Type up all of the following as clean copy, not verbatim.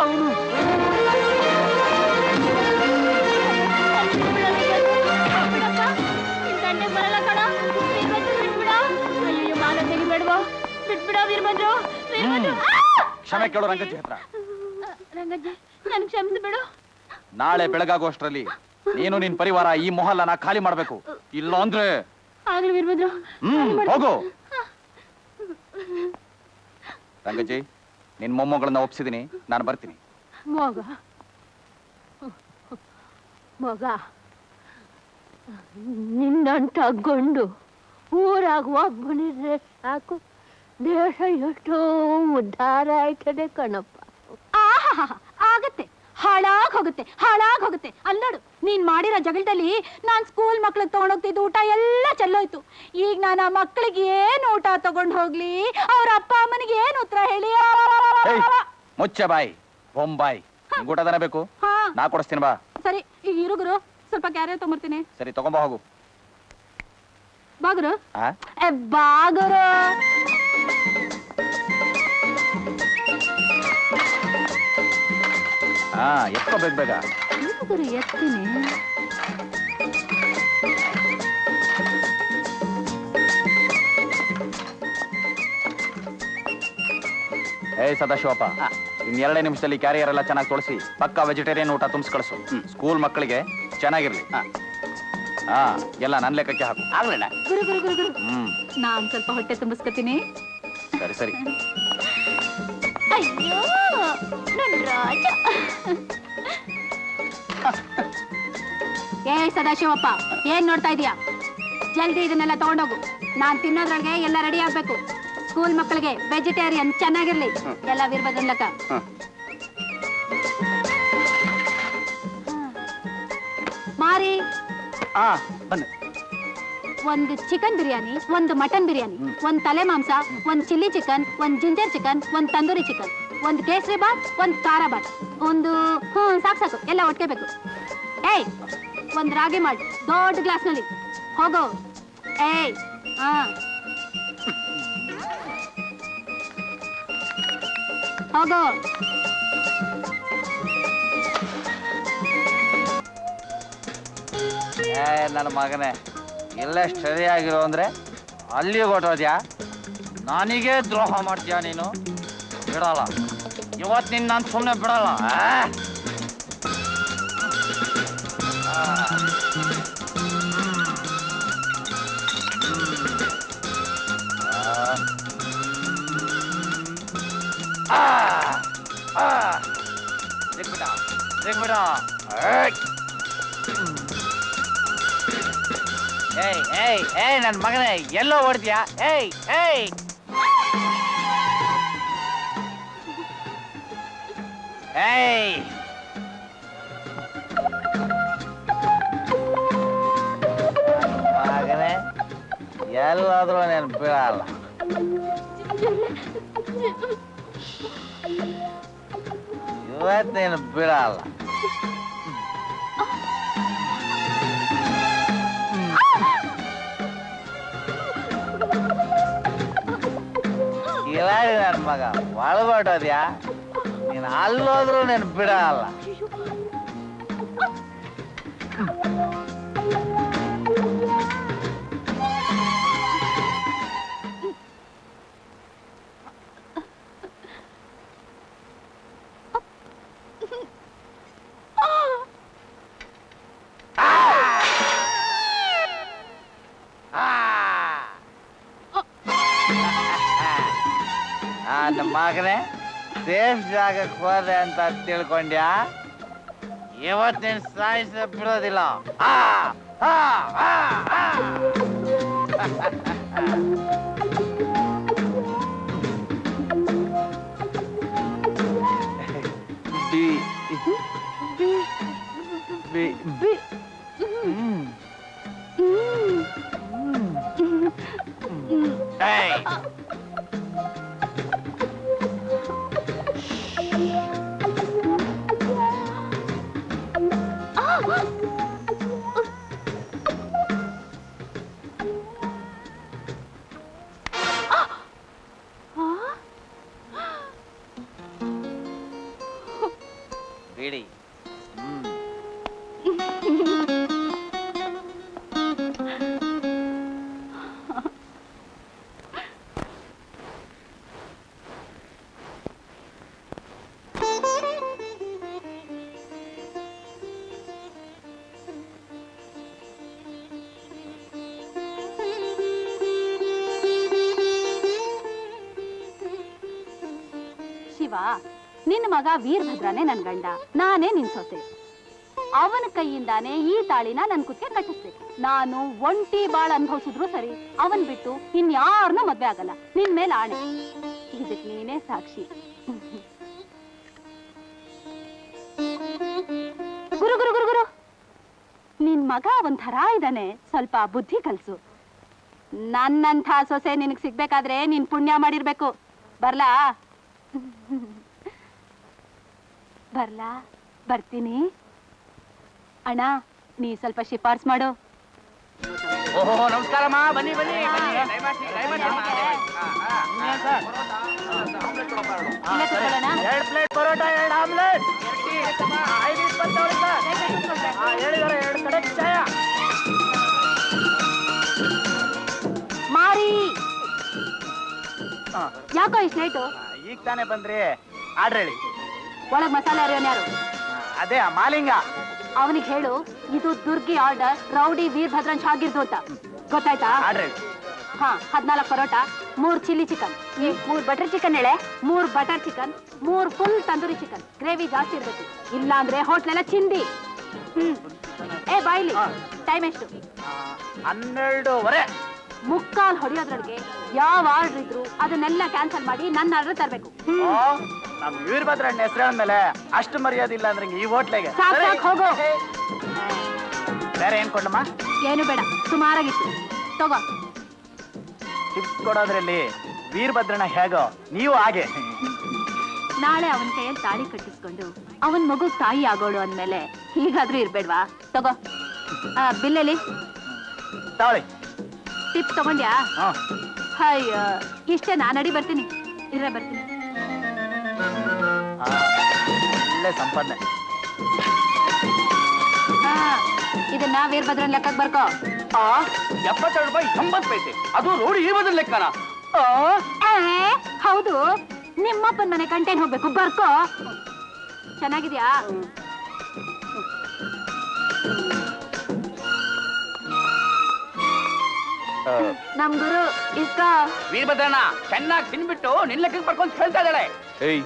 ಅವನು ಬರಲ್ಲ ಕಣ ಬಿಟ್ಬಿಡ. ಅಯ್ಯೋ ಮಾನ ತೆಗಿಬೇಡ್ವಾ, ಬಿಟ್ಬಿಡ ವೀರಭದ್ರು. ಕ್ಷಮೆ ಕೇಳು ರಂಗಜ್ಜಿ ಹತ್ರ. ರಂಗಜ್ಜಿ ನನ್ ಕ್ಷಮಿಸ್ಬಿಡು. ನಾಳೆ ಬೆಳಗಾಗುವಷ್ಟರಲ್ಲಿ ನೀನು ನಿನ್ ಪರಿವಾರ ಈ ಮೊಹಲ್ಲನ ಖಾಲಿ ಮಾಡ್ಬೇಕು, ಇಲ್ಲ ಅಂದ್ರೆ ಆಗ್ಲಿ ವೀರಭದ್ರು. ಹೋಗು. ರಂಗಜ್ಜಿ, ನಿನ್ ಮೊಮ್ಮಗಳನ್ನ ಒಪ್ಸಿದೀನಿ, ನಾನು ಬರ್ತೀನಿ. ಮಗ ಮಗ ನಿನ್ನಂತ ಗಂಡು ಊರಾಗ ಒಬ್ಬನಿದ್ರೆ ಸಾಕು, ದೇಶ ಎಷ್ಟೋ ಉದ್ಧಾರ ಆಯ್ತದೆ ಕಣಪ್ಪ. ಆಗತ್ತೆ, ಹಾಳಾಗ್ ಹೋಗುತ್ತೆ. ಅಲ್ಲೋಡು, ನೀನ್ ಮಾಡಿರೋ ಜಗಳದಲ್ಲಿ ನಾನ್ ಸ್ಕೂಲ್ ಮಕ್ಳಿಗೆ ತಗೊಂಡೋಗ್ತಿದ್ದು ಊಟ ಎಲ್ಲ ಚೆಲ್ಲೋಯ್ತು. ಈಗ ನಾನು ಆ ಮಕ್ಳಿಗೆ ಏನ್ ಊಟ ತಗೊಂಡ್ ಹೋಗ್ಲಿ, ಅವ್ರ ಅಪ್ಪ ಅಮ್ಮನಿಗೆ ಏನ್ ಉತ್ತರ ಹೇಳಿ? ಮುಚ್ಚ ಬಾಯಿ, ಬೊಂಬಾಯಿ. ಊಟದನ ಬೇಕು, ನಾ ಕೊಡಿಸ್ತೀನಿ ಬಾ. ಸರಿ, ಈಗ ಇರುಗುರು, ಸ್ವಲ್ಪ ಕ್ಯಾರಿಯರ್ ತಗೊಂಬರ್ತೀನಿ. ಸರಿ, ತಗೊಂಬ ಹೋಗು. ಬಾಗುರು, ಬಾಗುರು. ಎತ್ಕೋ ಬೇಗ. ಎತ್ತೀನಿ. ಸದಾಶಿವಪ್ಪ, ಇನ್ 2 ನಿಮಿಷದಲ್ಲಿ ಕ್ಯಾರಿಯರ್ ಎಲ್ಲ ಚೆನ್ನಾಗಿ ತೊಳಸಿ ಪಕ್ಕಾ ವೆಜಿಟೇರಿಯನ್ ಊಟ ತುಂಬಿಸ್ ಕಳಿಸು. ಸ್ಕೂಲ್ ಮಕ್ಕಳಿಗೆ ಚೆನ್ನಾಗಿರ್ಲಿ. ಎಲ್ಲ ನನ್ನ ಲೆಕ್ಕಕ್ಕೆ ಹಾಕು. ಆಗ್ಲಿಲ್ಲ ಗುರು. ನಾನ್ ಸ್ವಲ್ಪ ಹೊಟ್ಟೆ ತುಂಬಿಸ್ಕೊತೀನಿ. ಸರಿ. ಅಯ್ಯೋ ನನ್ ರಾಜ. ಸದಾಶಿವಪ್ಪ, ಏನ್ ನೋಡ್ತಾ ಇದೀಯಾ? ಜಲ್ದಿ ಇದನ್ನೆಲ್ಲ ತಗೊಂಡೋಗು. ನಾನ್ ತಿನ್ನೋದ್ರೊಳಗೆ ಎಲ್ಲ ರೆಡಿ ಆಗ್ಬೇಕು. ಸ್ಕೂಲ್ ಮಕ್ಕಳಿಗೆ ವೆಜಿಟೇರಿಯನ್ ಚೆನ್ನಾಗಿರ್ಲಿ. ಎಲ್ಲ ವೀರಭದ್ರನ್ ಲೆಕ್ಕ. ಮಾರಿ, ಒಂದು ಚಿಕನ್ ಬಿರಿಯಾನಿ, ಒಂದು ಮಟನ್ ಬಿರಿಯಾನಿ, ಒಂದು ತಲೆ ಮಾಂಸ, ಒಂದು ಚಿಲ್ಲಿ ಚಿಕನ್, ಒಂದು ಜಿಂಜರ್ ಚಿಕನ್, ಒಂದು ತಂದೂರಿ ಚಿಕನ್, ಒಂದು ಕೇಸರಿ ಬಾತ್, ಒಂದು ಖಾರ ಬಾತ್, ಒಂದು ಸಾಕು ಎಲ್ಲ ಒಟ್ಟಿಗೆ ಬೇಕು. ಒಂದು ರಾಗಿ ಮಾಲ್ಟ್ ದೊಡ್ಡ ಗ್ಲಾಸ್ನಲ್ಲಿ. ಹೋಗೋ. ಹೋಗೋ. ನನ್ನ ಮಗನೇ, ಇಲ್ಲೇ ಸ್ಟಡಿ ಆಗಿರೋ ಅಂದ್ರೆ ಅಲ್ಲಿ ಹೊಟ್ಟೋದ್ಯಾ? ನನಗೆ ದ್ರೋಹ ಮಾಡ್ತೀಯ ನೀನು? ಬಿಡಲ್ಲ ಇವತ್ತು ನಿನ್ನ ನಾನು ಸುಮ್ಮನೆ ಬಿಡಲ್ಲ. ಸಿಕ್ಬಿಡ. ನನ್ನ ಮಗನೇ, ಎಲ್ಲೋ ಓಡ್ತೀಯಾ? ಮಗನೇ, ಎಲ್ಲಾದ್ರೂ నేను ಬಿಡಲ್ಲ. ಇವತ್ತು ನೀನು ಬಿಡಲ್ಲ. ಕಿಲಾಡಿ ನನ್ನ ಮಗ, ಒಳಗೊಟ್ಟೋದ್ಯಾ? ನೀನು ಅಲ್ಲೋದ್ರೂ నేను ಬಿಡಲ್ಲ. ನಮ್ಮ ಮಗನೇ, ಸೇಫ್ ಜಾಗಕ್ಕೆ ಹೋದೆ ಅಂತ ತಿಳ್ಕೊಂಡ್ಯಾ? ಇವತ್ತು ನೀನು ಸಾಯಿಸ ಬಿಡೋದಿಲ್ಲ. ಅಲ್ವಾ? ನಿನ್ನ ಮಗ ವೀರಭದ್ರನೇ ನನ್ ಗಂಡ, ನಾನೇ ನಿನ್ ಸೊಸೆ. ಅವನ ಕೈಯಿಂದಾನೇ ಈ ತಾಳಿನ ನನ್ ಕುತ್ತಿಗೆ ಕಟ್ಟಿಸ್ಬೇಕು. ನಾನು ಒಂಟಿ ಬಾಳ ಅನುಭವಿಸಿದ್ರು ಸರಿ, ಅವನ್ ಬಿಟ್ಟು ಇನ್ಯಾರನ್ನೂ ಮದ್ವೆ ಆಗಲ್ಲ. ನಿನ್ ಮೇಲೆ ಆಣೆ, ಇದಕ್ ನೀನೇ ಸಾಕ್ಷಿ. ಗುರು ಗುರು ಗುರು ಗುರು, ನಿನ್ ಮಗ ಒಂಥರ ಇದ್ದಾನೆ, ಸ್ವಲ್ಪ ಬುದ್ಧಿ ಕಲ್ಸು. ನನ್ನಂಥ ಸೊಸೆ ನಿನಗ್ ಸಿಗ್ಬೇಕಾದ್ರೆ ನೀನ್ ಪುಣ್ಯ ಮಾಡಿರ್ಬೇಕು. ಬರ್ಲಾ ಬರ್ಲಾ? ಬರ್ತೀನಿ ಅಣ್ಣ, ನೀ ಸ್ವಲ್ಪ ಶಿಫಾರ್ಸ್ ಮಾಡು. ಓಹೋ, ನಮಸ್ಕಾರಮ್ಮ. ಬನ್ನಿ ಬನ್ನಿ ಬನ್ನಿ. ಇಲ್ಲೇ ಕೂತ್ಕೊಳ್ಳೋಣ. 2 ಪ್ಲೇಟ್ ಪರೋಟ, 2 ಆಮ್ಲೆಟ್, 5:20 ಹೇಳಿದಾರೆ. 2 ಕಡೆ ಚಾಯ. ಮಾರಿ, ಯಾಕೋ ಇಷ್ಟು ಲೇಟು? ಈಗ ತಾನೇ ಬಂದ್ರಿ, ಆರ್ಡ್ರ್ ಹೇಳಿ. ಒಳಗ್ ಮಸಾಲೆ ಅರಿಯೋನ್ ಯಾರು? ಅದೇ ಮಾಲಿಂಗ. ಅವನಿಗೆ ಹೇಳು, ಇದು ದುರ್ಗಿ ಆರ್ಡರ್, ರೌಡಿ ವೀರಭದ್ರನ್ ಶಾಗಿರ್ದು ಅಂತ. ಗೊತ್ತಾಯ್ತಾ? ಆರ್ಡ್ರ್ ಹೇಳಿ. ಹಾ, 14 parotta, 3 chilli chicken, 3 butter chicken ಹೇಳೆ, 3 butter chicken, 3 full tandoori chicken. Gravy ಜಾಸ್ತಿ ಇರ್ಬೇಕು, ಇಲ್ಲ ಅಂದ್ರೆ ಹೋಟ್ಲೆಲ್ಲ ಚಿಂದಿ. ಏ ಬಾಯ್ಲಿ, ಟೈಮ್ ಎಷ್ಟು? 12:15. ಮುಕ್ಕಾಲ್ ಹೊಡಿಯೋದ್ರೊಳಗೆ ಯಾವ ಆರ್ಡರ್ ಇದ್ರು ಅದನ್ನೆಲ್ಲ ಕ್ಯಾನ್ಸಲ್ ಮಾಡಿ ನನ್ನ ಆರ್ಡರ್ ತರಬೇಕು. ನಮ್ ವೀರಭದ್ರಣ್ಣ ಹೆಸರು ಅಂದ್ಮೇಲೆ ಅಷ್ಟು ಮರ್ಯಾದಿಲ್ಲ ಅಂದ್ರೆ ಈ ಹೋಟ್ಲೆಗೆ. ಸಾಕ್ ಸಾಕ್, ಹೋಗೋ. ಬೇರೆ ಏನ್ ಕೊಡಮ್ಮ? ಏನು ಬೇಡ, ಸುಮಾರಾಗಿತ್ತು, ತಗೋ. ಟಿಪ್ಸ್ ಕೊಡೋದ್ರಲ್ಲಿ ವೀರಭದ್ರಣ್ಣ ಹೇಗೋ ನೀವು ಹಾಗೆ. ನಾಳೆ ಅವನ ಕೈಯಲ್ಲಿ ತಾಳಿ ಕಟ್ಟಿಸ್ಕೊಂಡು ಅವನ್ ಮಗು ತಾಯಿ ಆಗೋಳು ಅಂದ್ಮೇಲೆ ಹೀಗಾದ್ರೂ ಇರ್ಬೇಡ್ವಾ? ತಗೋ. ಬಿಲ್ಲಲ್ಲಿ ತಾಳಿ. ಟಿಪ್ ತಗೊಂಡ್ಯಾ? ಅಯ್ಯೋ, ಇಷ್ಟೇ. ನಾನು ಅಡಿ ಬರ್ತೀನಿ, ಇರ್ರೆ ಬರ್ತೀನಿ. ಒಳ್ಳೆ ಸಂಪಾದನೆ. ಇದನ್ನ ವೀರಭದ್ರನ್ ಲೆಕ್ಕಕ್ಕೆ ಬರ್ಕೋ. 72 ರೂಪಾಯಿ 80 ಪೈಸೆ, ಅದು ರೋಡಿ ಈ ಬದಲು ಲೆಕ್ಕನ? ಹೌದು, ನಿಮ್ಮಪ್ಪನ ಮನೆ ಕಂಟೇನ್ ಹೋಗ್ಬೇಕು, ಬರ್ಕೋ. ಚೆನ್ನಾಗಿದ್ಯಾ? ನಮ್ ಗುರು ಇಸ್ಕ. ವೀರಭದ್ರಣ್ಣ ಚೆನ್ನಾಗಿ ತಿನ್ಬಿಟ್ಟು ನಿನ್ ಲೆಕ್ಕಕ್ಕೆ ಬರ್ಕೊಂತ ಹೇಳ್ತಾ ಇದ್ದಾಳೆ. ಏಯ್,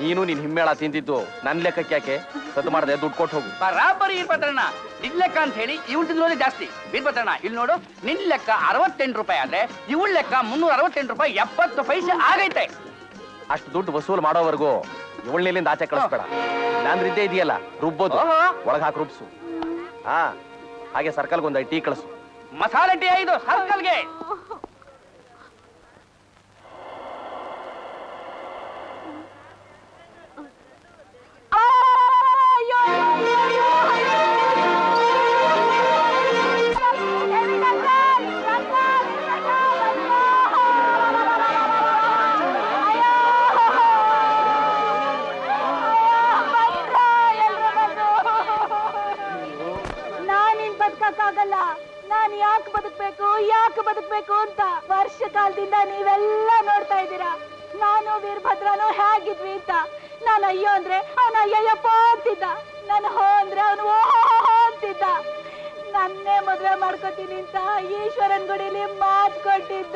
ನೀನು ನಿನ್ ಹಿಮ್ಮೇಳ ತಿಂದಿದ್ದು ನನ್ ಲೆಕ್ಕಕ್ಕೆ ಯಾಕೆ? ಸದ್ದು ಮಾಡದೆ ದುಡ್ಡು ಕೊಟ್ಟು ಹೋಗು. ಬರಾಬರಿ ವೀರಭದ್ರಣ್ಣ, ನಿನ್ ಲೆಕ್ಕ ಅಂತ ಹೇಳಿ ಇವಳು ತಿನ್ನೋದೇ ಜಾಸ್ತಿ. ವೀರಭದ್ರಣ್ಣ ಇಲ್ಲಿ ನೋಡು, ನಿನ್ ಲೆಕ್ಕ 68 ರೂಪಾಯಿ ಆದ್ರೆ ಇವಳ ಲೆಕ್ಕ 368 ರೂಪಾಯಿ 70 ಪೈಸೆ ಆಗೈತೆ. ಅಷ್ಟು ದುಡ್ಡು ವಸೂಲ್ ಮಾಡೋವರೆಗೂ ಇವಳನಿಲ್ಲಿಂದ ಆಚೆ ಕಳಿಸ್ಬೇಡ. ನಾನು ಇದ್ದೇ ಇದೆಯಲ್ಲ, ರುಬ್ಬೋದು, ಒಳಗ್ ಹಾಕಿ ರುಬ್ಸು. ಹಾ, ಹಾಗೆ ಸರ್ಕಲ್ಗೆ ಒಂದು ಟೀ ಕಳಿಸು. ಮಸಾಲೆ ಟೀ 5 ಸರ್ಕಲ್ಗೆ. ಬದುಕಕ್ಕಾಗಲ್ಲ. ನಾನು ಯಾಕೆ ಬದುಕ್ಬೇಕು ಅಂತ ವರ್ಷ ಕಾಲದಿಂದ ನೀವೆಲ್ಲ ನೋಡ್ತಾ ಇದ್ದೀರಾ. ನಾನು ವೀರಭದ್ರನು ಹೇಗಿದ್ವಿ ಅಂತ. ನಾನು ಅಯ್ಯೋ ಅಂದ್ರೆ ಅವನು ಅಯ್ಯಯ್ಯಪ್ಪ ಅಂತಿದ್ದ, ನಾನು ಹೋ ಅಂದ್ರೆ ಅವನು ಓಹೋ ಅಂತಿದ್ದ. ನನ್ನೇ ಮದುವೆ ಮಾಡ್ಕೋತೀನಿ ಅಂತ ಈಶ್ವರನ್ ಗುಡಿಲಿ ಮಾತು ಕೊಟ್ಟಿದ್ದ.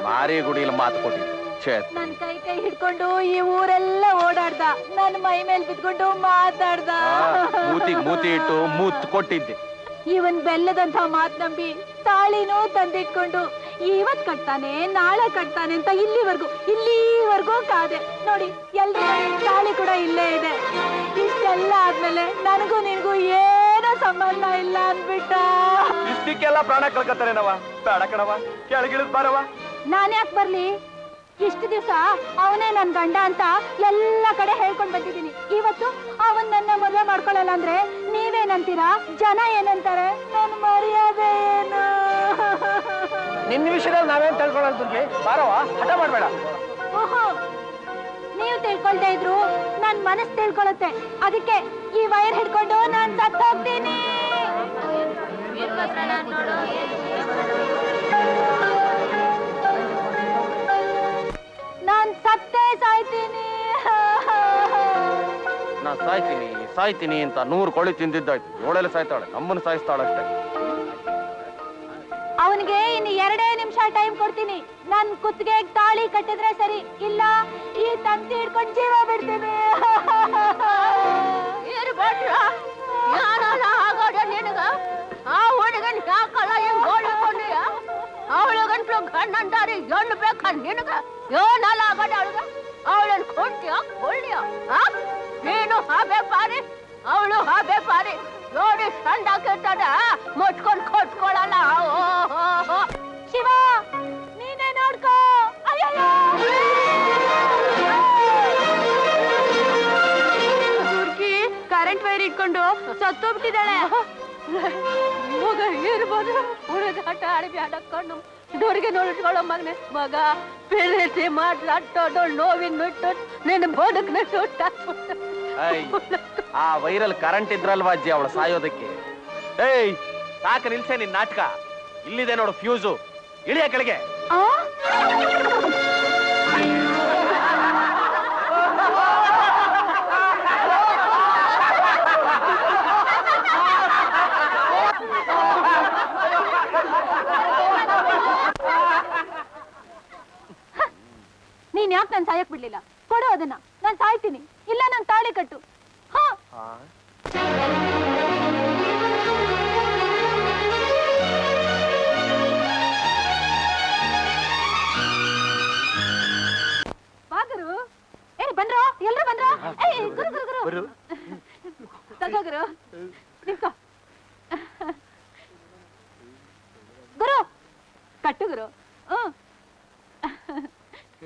ಮಾರಿ ಗುಡಿಲಿ ಮಾತು ಕೊಟ್ಟಿದ್ದ. ನನ್ ಕೈ ಹಿಡ್ಕೊಂಡು ಈ ಊರೆಲ್ಲ ಓಡಾಡ್ದ, ನನ್ ಮೈ ಮೇಲ್ ಬಿದ್ಕೊಂಡು ಮಾತಾಡ್ದ. ಮೂತಿ ಇಟ್ಟು ಮೂತ್ ಕೊಟ್ಟಿದ್ದೆ. ಇವನ್ ಬೆಲ್ಲದಂತ ಮಾತ್ ನಂಬಿ ತಾಳಿನೂ ತಂದಿಟ್ಕೊಂಡು ಇವತ್ ಕಟ್ತಾನೆ ನಾಳೆ ಕಟ್ತಾನೆ ಅಂತ ಇಲ್ಲಿವರೆಗೂ ಕಾದೆ ನೋಡಿ. ಎಲ್ರ ತಾಳಿ ಕೂಡ ಇಲ್ಲೇ ಇದೆ. ಇಷ್ಟೆಲ್ಲ ಆದ್ಮೇಲೆ ನನಗೂ ನಿನ್ಗೂ ಏನೋ ಸಂಬಂಧ ಇಲ್ಲ ಅಂದ್ಬಿಟ್ಟ. ಇಷ್ಟಕ್ಕೆಲ್ಲ ಪ್ರಾಣ ಕಳ್ಕತ್ತಾರೆ ನವ. ಬೇಡ ಕಣವ, ಕೆಳಗಿಳಿದ್ ಬಾರವ. ನಾನ್ಯಾಕ್ ಬರ್ಲಿ? ಇಷ್ಟು ದಿವಸ ಅವನೇ ನನ್ ಗಂಡ ಅಂತ ಎಲ್ಲ ಕಡೆ ಹೇಳ್ಕೊಂಡ್ ಬಂದಿದ್ದೀನಿ. ಇವತ್ತು ಅವನ್ ನನ್ನ ಮದುವೆ ಮಾಡ್ಕೊಳ್ಳಲ್ಲ ಅಂದ್ರೆ ನೀವೇನಂತೀರಾ? ಜನ ಏನಂತಾರೆ? ನನ್ ಮರ್ಯಾದೆ ಏನು? ನಿನ್ನ ವಿಷಯದಲ್ಲಿ ನಾವೇನ್ ತಿಳ್ಕೊಳ್ಳೋದು ದುರ್ಗಿ? ಬಾರವ, ಹಠ ಮಾಡ್ಬೇಡ. ಓಹೋ, ನೀವು ತಿಳ್ಕೊಳ್ತಾ ಇದ್ರು ನನ್ ಮನಸ್ಸು ತಿಳ್ಕೊಳತ್ತೆ. ಅದಕ್ಕೆ ಈ ವೈರ್ ಹಿಡ್ಕೊಂಡು ನಾನ್ ಸತ್ತು ಹೋಗ್ತೀನಿ. ನಾನ್ ಸತ್ತೇ ಸಾಯ್ತೀನಿ. ನಾ ಸಾಯ್ತೀನಿ ಅಂತ 100 ಕೋಳಿ ತಿಂದಿದ್ದಾಯ್ತು. 7 ಸಾಯ್ತಾಳೆ, ನಮ್ಮನ್ನು ಸಾಯಿಸ್ತಾಳಷ್ಟೇ. ಅವನಿಗೆ ಇನ್ನು 2 ನಿಮಿಷ ಟೈಮ್ ಕೊಡ್ತೀನಿ. ನನ್ ಕುತ್ತಿಗೆ ತಾಳಿ ಕಟ್ಟಿದ್ರೆ ಸರಿ, ಇಲ್ಲ ಈ ತಂತಿ ಹಿಡ್ಕೊಂಡು ಜೀವ ಬಿಡ್ತೀನಿ. ನಿನಗ ಆ ಹುಡುಗನ್ ಯಾಕಲ್ಲ ಹೆಂಗ್ ಗೋಳಿಕೊಂಡಿಯ? ಅವಳ ಗಂಟ್ಲು ಗಂಡಂದಾರಿ ಎಣ್ಣು ಬೇಕ ನಿನಗ? ಏನಲ್ಲ ಆಗಡ ಅವಳಿಗ? ಅವಳನ್ ಕೊಂಡ್ಯ ಕೊಳ್ಳಿಯ? ನೀನು ಹಾಬೆ ಪಾರಿ, ಅವಳು ಹಾಬೆ ಪಾರಿ. ನೋಡಿ ಸಂಡ ಕೆಟ್ಟದ ಮುಟ್ಕೊಂಡ್ ಕೊಟ್ಕೊಳಲ್ಲ. ಶಿವ ನೀನೇ ನೋಡ್ಕೋ. ಅಯ್ಯಯ್ಯೋ ಹುಡುಗಿ ಕರೆಂಟ್ ವೈರ್ ಇಟ್ಕೊಂಡು ಸತ್ತೋಗ್ಬಿಟ್ಟಿದ್ದಾಳೆ. ಮಗ ಇರ್ಬೋದು ಹುಡುಗಾಟ ಆಡ್ಬ್ಯಾಡಕ್ಕೊಂಡು ದುರ್ಗೆ ನೋಡ್ಕೊಳ್ಳೋ ಮಗನೆ. ಮಗ ಪ್ರೀತಿ ಮಾಡ್ಲಾಟೋದು ನೋವಿನ ಬಿಟ್ಟು ನಿನ್ನ ಬದುಕನ್ನ ಸುಟ್ಟಾಕ್ಬಿಟ್ಟು. ಆ ವೈರಲ್ ಕರೆಂಟ್ ಇದ್ರಲ್ವಾ ಅಜ್ಜಿ ಅವಳು ಸಾಯೋದಕ್ಕೆ. ಏಯ್ ಸಾಕ ನಿಲ್ಸೆ ನಿನ್ ನಾಟಕ. ಇಲ್ಲಿದೆ ನೋಡು ಫ್ಯೂಸು, ಇಳಿಯ ಕೆಳಗೆ. ನೀನ್ ಯಾಕೆ ನಾನು ಸಾಯಕ್ ಬಿಡ್ಲಿಲ್ಲ? ಕೊಡು ಅದನ್ನ, ನಾನು ಸಾಯ್ತೀನಿ. ಇಲ್ಲ ನಾನು ತಾಳಿ ಕಟ್ಟು. ಬಾಗರು ಬಂದ್ರೋ? ಎಲ್ರು ಬಂದ್ರೋ? ಗುರು ಗುರು ಗುರು ತಗೋ ಗುರು, ನಿಂತ್ಕೋ. ಗುರು ಕಟ್ಟು ಗುರು.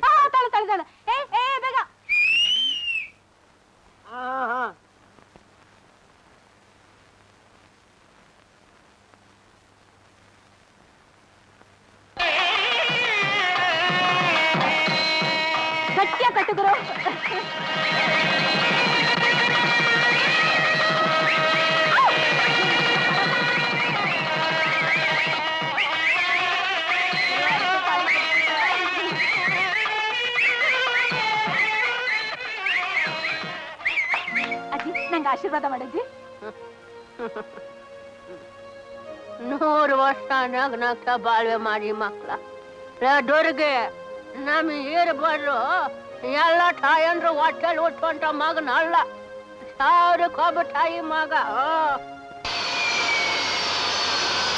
ತಾಳು ತಾಳು ತಾಳು. ಬೇಗ. ಗಟ್ಟಿಯ ಕಟ್ಟು ಗುರು. ನಂಗೆ ಆಶೀರ್ವಾದ ಮಾಡಜ್ಜಿ. 100 ವರ್ಷ ನಗ್ನಗ್ತಾ ಬಾಳ್ವೆ ಮಾಡಿ ಮಕ್ಳ. ದುರ್ಗೆ ನಮ್ ಇರ್ಬಾರ್ದು. ಎಲ್ಲ ತಾಯಂದ್ರು ಹೊಟ್ಟೆಲ್ ಉಟ್ಕೊಂಡ ಮಗನ ಅಲ್ಲ, 1000 ಕೊಬ್ಬ ತಾಯಿ ಮಗ.